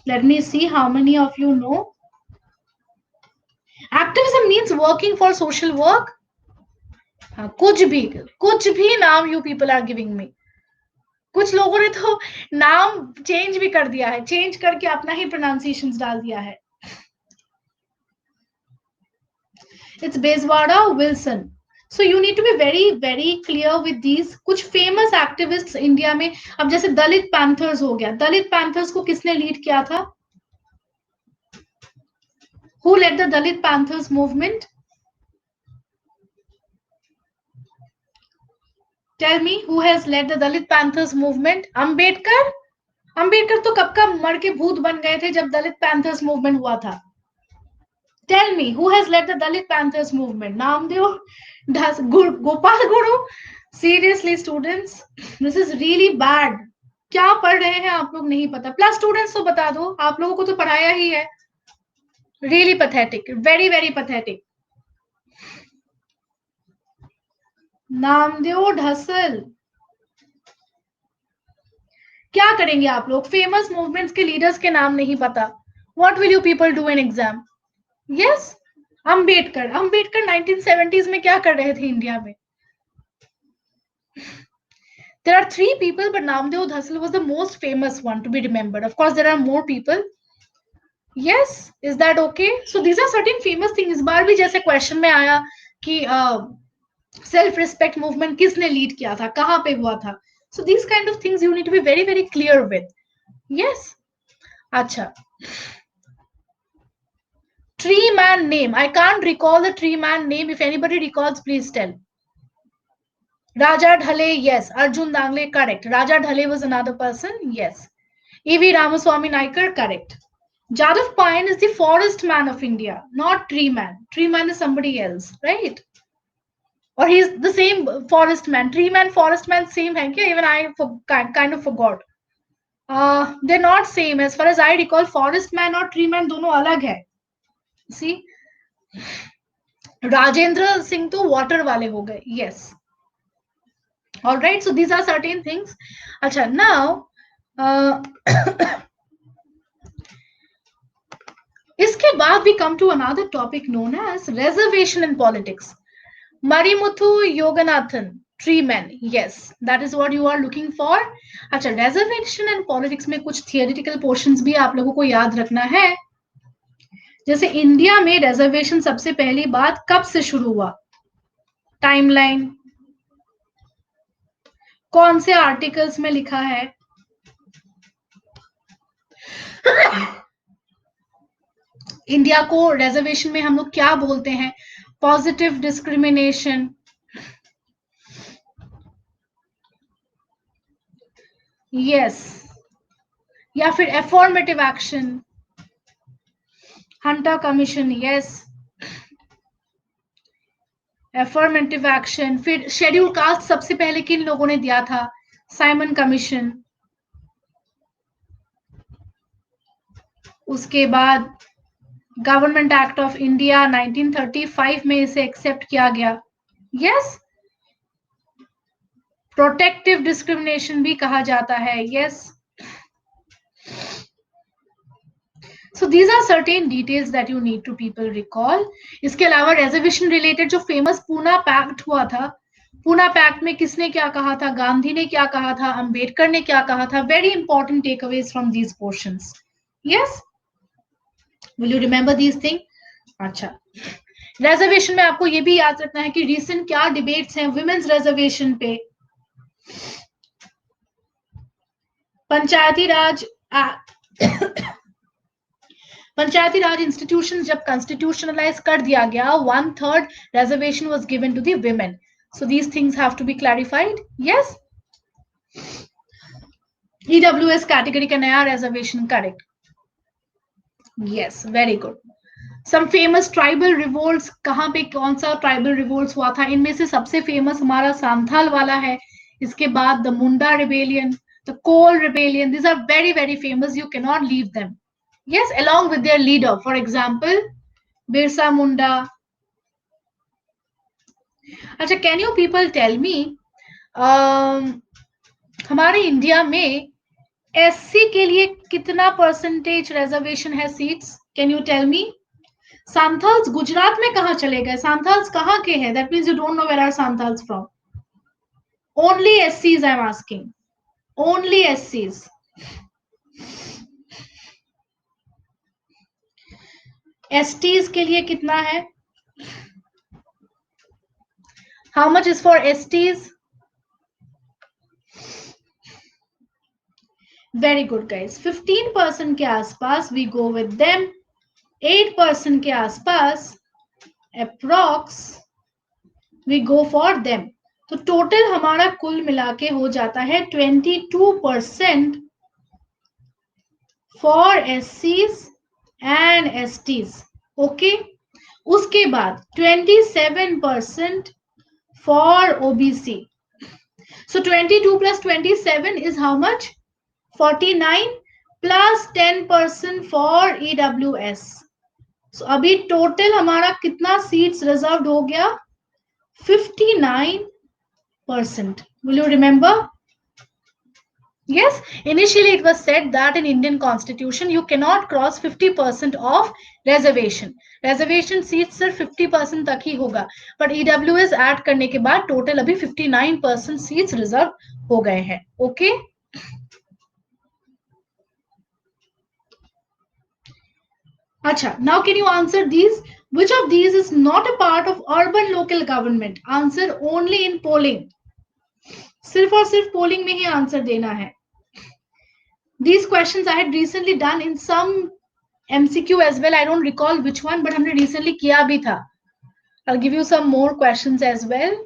Let me see how many of you know. Activism means working for social work. कुछ भी नाम you people are giving me. कुछ लोगों ने तो नाम चेंज भी कर दिया है, चेंज करके अपना ही प्रोनाउंसिएशंस डाल दिया है। It's Bezawada Wilson. So you need to be very very clear with these. कुछ फेमस एक्टिविस्ट्स इंडिया में, अब जैसे दलित पैंथर्स हो गया, दलित पैंथर्स को किसने लीड किया था? Who led the Dalit Panthers movement? Tell me, who has led the Dalit Panthers movement? Ambedkar. Ambedkar तो कब का मर के भूत बन गए थे जब दलित पैंथर्स मूवमेंट हुआ था। Tell me, who has led the Dalit Panthers movement? Namdev, Gopal Guru. Seriously students, this is really bad. क्या पढ़ रहे हैं आप लोग नहीं पता। प्लस स्टूडेंट्स तो बता दो, आप लोगों को तो पढ़ाया ही है। Really pathetic, very very pathetic. Namdev ढसल। क्या करेंगे आप लोग? फेमस मूवमेंट्स के लीडर्स के नाम नहीं पता। What will you people do in exam? Yes, Ambedkar. Ambedkar 1970s में क्या कर रहे थे इंडिया में? There are three people, but Namdev Dhasal was the most famous one to be remembered. Of course, there are more people. Yes, is that okay? So these are certain famous things. इस बार भी जैसे question में आया कि self respect movement किसने lead किया था, कहाँ पे हुआ था. So these kind of things you need to be very very clear with. Yes. अच्छा. Tree man name. I can't recall the tree man name. If anybody recalls, please tell. Raja Dhale, yes. Arjun Dangle, correct. Raja Dhale was another person, yes. E.V. Ramaswamy Naikar, correct. Jadav Payal is the forest man of India, not tree man. Tree man is somebody else, right? Or he's the same forest man. Tree man, forest man, same hai kya? Even I kind of forgot. They're not same. As far as I recall, forest man or tree man, dono alag hai. See? Rajendra Singh to water wale ho gaye. Yes. All right. So these are certain things. Acha, now, इसके बाद we come to another topic known as reservation in politics. Marimuthu Yoganathan, tree man. Yes, that is what you are looking for. अच्छा, reservation in politics में कुछ theoretical portions भी आप लोगों को याद रखना है. जैसे इंडिया में reservation सबसे पहली बात कब से शुरू हुआ? टाइमलाइन कौन से आर्टिकल्स में लिखा है? इंडिया को रिजर्वेशन में हम लोग क्या बोलते हैं? पॉजिटिव डिस्क्रिमिनेशन, यस, या फिर affirmative action, Hunter commission, yes, affirmative action. फिर शेड्यूल कास्ट सबसे पहले किन लोगों ने दिया था? Simon commission. उसके बाद गवर्नमेंट एक्ट ऑफ इंडिया 1935 में इसे एक्सेप्ट किया गया. यस, प्रोटेक्टिव डिस्क्रिमिनेशन भी कहा जाता है. Yes. So these are certain details that you need to people recall. इसके अलावा reservation related जो famous पूना पैक्ट हुआ था, पूना पैक्ट में किसने क्या कहा था? गांधी ने क्या कहा था? अंबेडकर ने क्या कहा था? Very important takeaways from these portions. Yes? Will you remember these things? अच्छा, reservation में आपको ये भी याद रखना है कि recent क्या debates हैं women's reservation पे. पंचायती राज इंस्टीट्यूशन जब कॉन्स्टिट्यूशनलाइज कर दिया गया, 1/3 reservation was given to the women. So these things have to be clarified. Yes. EWS category का नया reservation, correct. Yes, very good. Some famous tribal revolts, कहाँ पे कौन सा tribal revolts हुआ था? इनमें से सबसे famous हमारा सांथाल वाला है. इसके बाद the Munda rebellion, the Coal rebellion. These are very very famous. You cannot leave them. Yes, along with their leader. For example, Birsa Munda. अच्छा, can you people tell me, हमारे इंडिया में SC के लिए कितना percentage reservation है seats? Can you tell मी? सांथाल्स गुजरात में कहाँ चले गए? सांथाल्स कहाँ के हैं? That means you don't know where are सांथाल्स from. Only एससीज I am asking. Only एससीज. STs के लिए कितना है? How much is for STs? Very good guys. 15% के आसपास वी गो विद देम. 8% के आसपास approx we go for them. तो total हमारा कुल मिला के हो जाता है 22% फॉर एससीज एंड एसटीज. ओके. उसके बाद 27% for OBC. So 22 plus 27 is how much? 49 plus 10% for EWS. So अभी टोटल हमारा कितना सीट्स रिजर्व हो गया? 59%. Will you remember? Yes, initially it was said that in Indian constitution you cannot cross 50% of reservation. Reservation seats सिर्फ 50% तक ही होगा, but EWS add करने के बाद टोटल अभी 59% सीट्स रिजर्व हो गए हैं. Okay. Acha, now can you answer these? Which of these is not a part of urban local government? Answer only in polling. सिर्फ और सिर्फ polling में ही आंसर देना है. These questions I had recently done in some MCQ as well. I don't recall which one, but हमने recently किया भी था. I'll give you some more questions as well.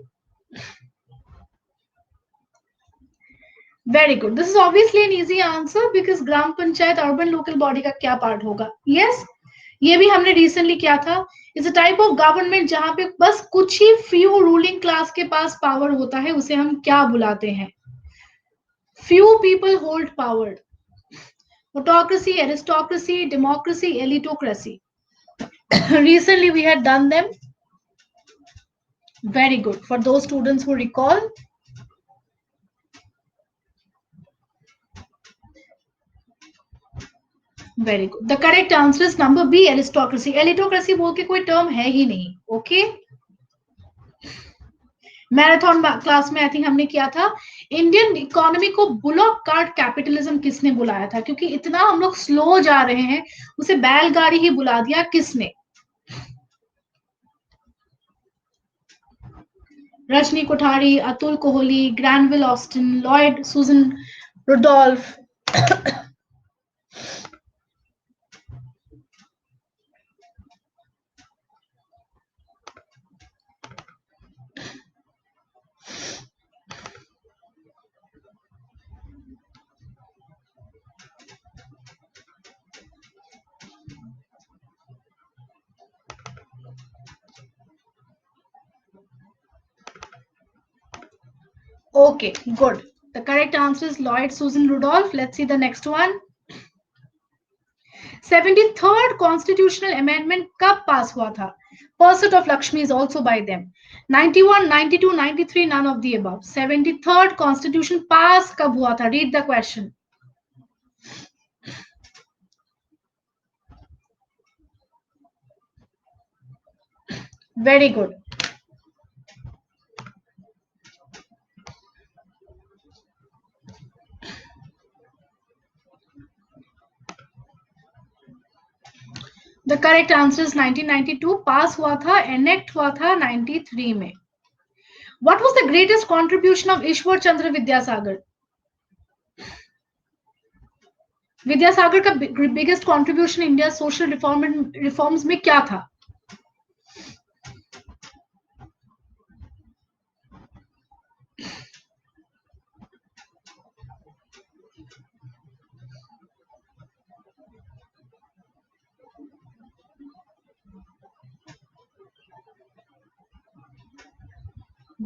Very good. This is obviously an easy answer because gram panchayat urban local body का क्या part होगा? Yes, ये भी हमने recently किया था. It's a type of government जहां पे बस कुछ ही few ruling class के पास power होता है, उसे हम क्या बुलाते हैं? Few people hold power. Autocracy, aristocracy, democracy, elitocracy. Recently we had done them. Very good. For those students who recall, very good. The correct answer is number B, aristocracy. Elitocracy बोल के कोई term है ही नहीं. Okay. Marathon class में I think हमने किया था. Indian economy को बुलॉक कार्ट कैपिटलिज्म किसने बुलाया था? क्योंकि इतना हम लोग स्लो जा रहे हैं, उसे बैलगाड़ी ही बुला दिया किसने? Rajni Kothari, Atul Kohli, Granville Austin, Lloyd Susanne Rudolph. Okay, good. The correct answer is Lloyd Susan Rudolph. Let's see the next one. 73rd constitutional amendment कब पास हुआ था? Pursuit of Lakshmi is also by them. 91, 92, 93, none of the above. 73rd constitution pass कब हुआ था? Read the question. Very good. The correct answer is 1992. पास हुआ था, enact हुआ था 93 में. What was the greatest contribution of Ishwar Chandra Vidyasagar? Vidyasagar का biggest contribution India social reforms में क्या था?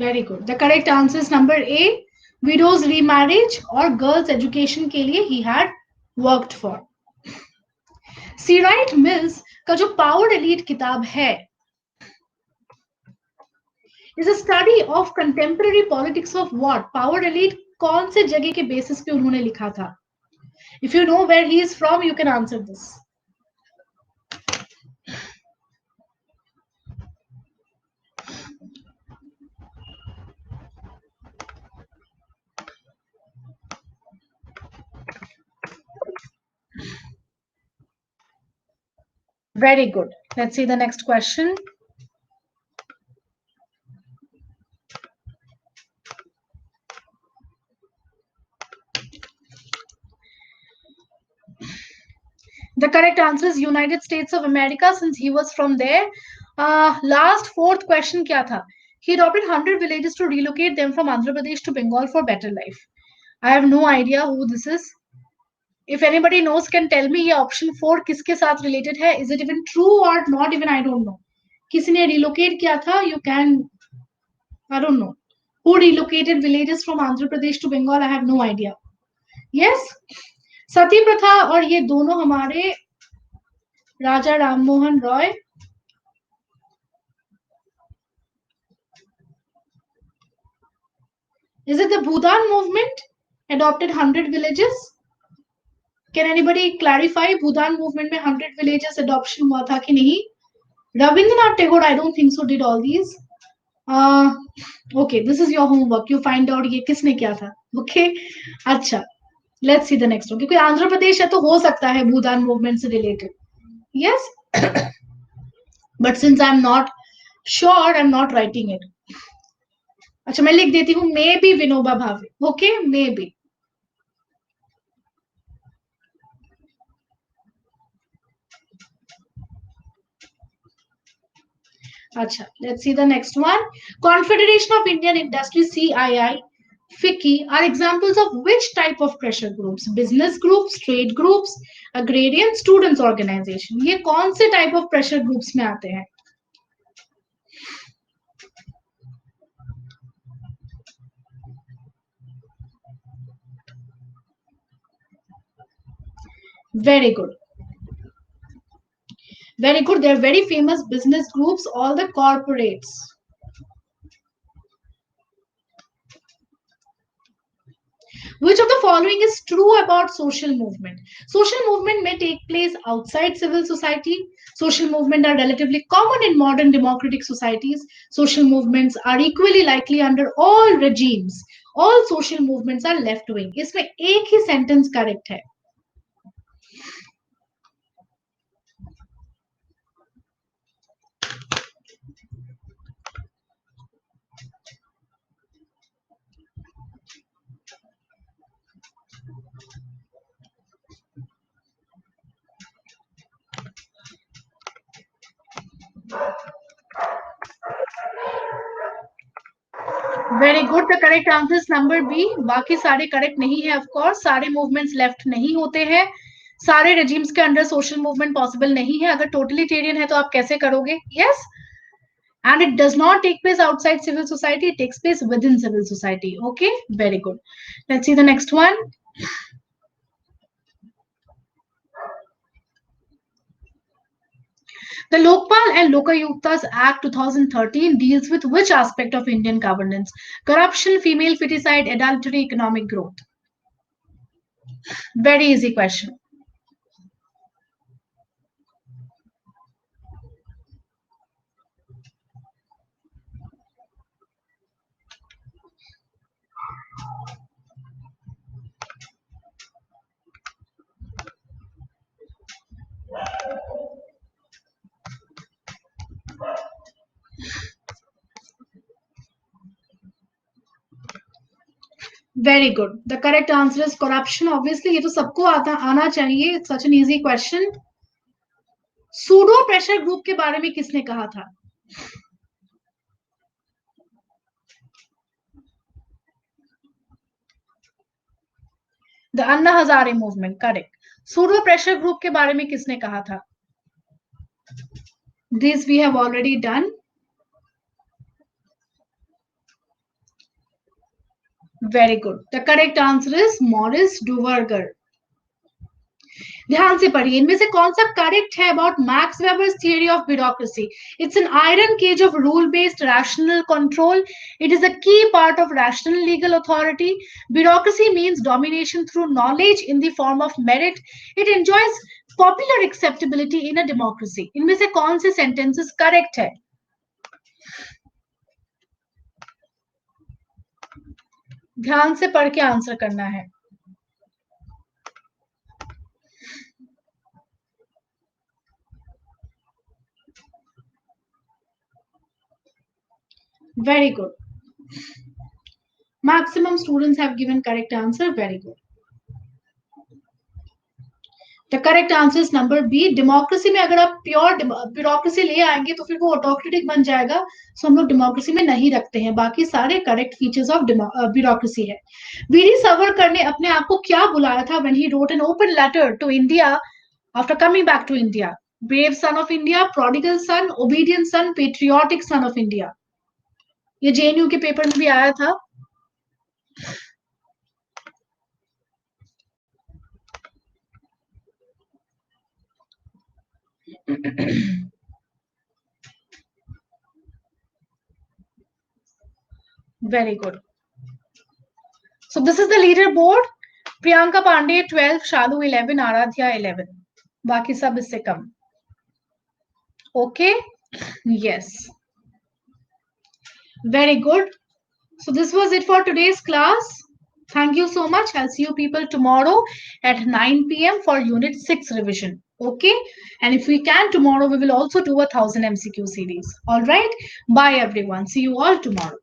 Very good. The correct answer is number A, widows remarriage और girls education के लिए he had worked for. C. Wright Mills का जो Power Elite किताब है is a study of contemporary politics of what? Power Elite कौन से जगह के basis पे उन्होंने लिखा था? If you know where he is from, you can answer this. Very good. Let's see the next question. The correct answer is United States of America since he was from there. Last fourth question क्या था? He adopted 100 villages to relocate them from Andhra Pradesh to Bengal for better life. I have no idea who this is. If anybody knows, can tell me ये option 4 किसके साथ related है? Is it even true or not even? I don't know. किसी ने relocate किया था? You can, I don't know. Who relocated villages from Andhra Pradesh to Bengal? I have no idea. Yes, सती प्रथा और ये दोनों हमारे Raja Rammohan Roy. Is it the Bhudan movement? adopted 100 villages. Can anybody clarify Bhoodan movement में 100 villages adoption हुआ था कि नहीं? Rabindranath Tagore, I don't think so, did all these. Okay, this is your homework. You find out ये किसने किया था. Okay, अच्छा. Let's see the next one. क्योंकि आंध्र प्रदेश है तो हो सकता है भूदान मूवमेंट से related. Yes, but since I'm not sure, I'm not writing it. अच्छा मैं लिख देती हूँ may be Vinoba Bhave. Okay, may be. अच्छा, let's see the next one. Confederation of Indian Industry, CII, FICCI are examples of which type of pressure groups? Business groups, trade groups, agrarian, students organization. ये कौन से type of pressure groups में आते हैं? Very good. Very good. They're very famous business groups, all the corporates. Which of the following is true about social movement? Social movement may take place outside civil society. Social movements are relatively common in modern democratic societies. Social movements are equally likely under all regimes. All social movements are left wing. इसमें एक ही sentence correct है. Very good. The correct answer is number B. बाकी सारे correct नहीं है. Of course सारे movements left नहीं होते हैं. सारे रेजिम्स के अंडर सोशल मूवमेंट पॉसिबल नहीं है. अगर टोटलिटेरियन है तो आप कैसे करोगे? Yes. And it does not take place outside civil society, it takes place within civil society. Okay, very good. Let's see the next one. The Lokpal and Lokayuktas Act 2013 deals with which aspect of Indian governance? Corruption, female feticide, adultery, economic growth. Very easy question. Very good. The correct answer is corruption. Obviously, ये तो सबको आना चाहिए. It's such an easy question. Pseudo pressure group के बारे में किसने कहा था? The Anna Hazare movement. Correct. Pseudo pressure group के बारे में किसने कहा था? This we have already done. Very good. The correct answer is Morris Duverger. ध्यान से पढ़िए. इनमें से कौन सा करेक्ट है about Max Weber's theory of bureaucracy? It's an iron cage of rule based rational control. It is a key part of rational legal authority. Bureaucracy means domination through knowledge in the form of merit. It enjoys popular acceptability in a democracy. इनमें से कौन से sentences correct है? ध्यान से पढ़ के answer करना है. Very good. Maximum students have given correct answer. Very good. The correct answer is number B. Democracy में अगर आप प्योर ब्यूरोक्रेसी ले आएंगे तो फिर वो ऑटोक्रेटिक बन जाएगा. सो हम लोग डेमोक्रेसी में नहीं रखते हैं. बाकी सारे करेक्ट फीचर्स ऑफ ब्यूरोक्रेसी है. वीडी सावरकर ने अपने आप को क्या बुलाया था when he wrote an open letter to India after coming back to India? Brave son of India, prodigal son, obedient son, patriotic son of India. ये जेएनयू के पेपर में भी आया था. Very good. So this is the leaderboard. Priyanka Pandey 12, Shalu 11, Aradhya 11. Baki sab isse kam. Okay? Yes. Very good. So this was it for today's class. Thank you so much. I'll see you people tomorrow at 9 p.m. for Unit 6 revision. Okay? And if we can, tomorrow we will also do a 1000 MCQ series. All right? Bye, everyone. See you all tomorrow.